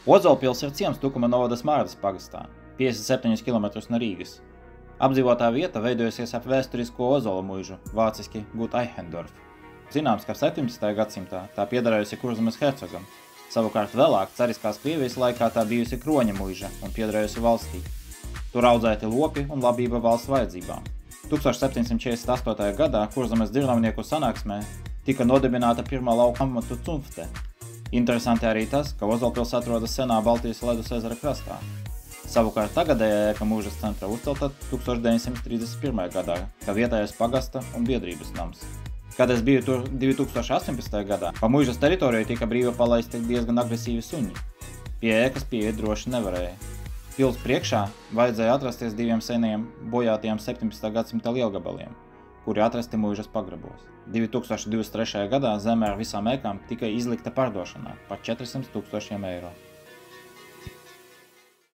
Ozolpils ir ciems Tukuma novadas Mārdas pagastā, 57 km no Rīgas. Apdzīvotā vieta veidojusies ap vēsturisko ozola muižu, vāciski Gut Eichendorf. Zināms, ka 17. gadsimtā tā piederējusi Kurzemes hercogam. Savukārt vēlāk cariskās Krievijas laikā tā bijusi kroņa muiža un piederējusi valstī. Tur audzēti lopi un labība valsts vajadzībām. 1748. gadā Kurzemes dzirnavnieku sanāksmē tika nodibināta pirmā lauka amatu cunftē. Interesanti arī tas, ka Ozolpils atrodas senā Baltijas ledus ezera krastā. Savukārt tagadējā ēka mūžas centra uzcelta 1931. gadā, kā vietējais pagasta un biedrības nams. Kad es biju tur 2018. gadā, pa mūžas teritoriju tika brīvi palaisti diezgan agresīvi suņi. Pie ēkas pieiet droši nevarēja. Pils priekšā vajadzēja atrasties diviem seniem bojātiem 17. gadsimta lielgabaliem, kuri atrasti mūžas pagrabos. 2023. gadā zeme ar visām ēkām tika izlikta pārdošanā par 400 000 eiro.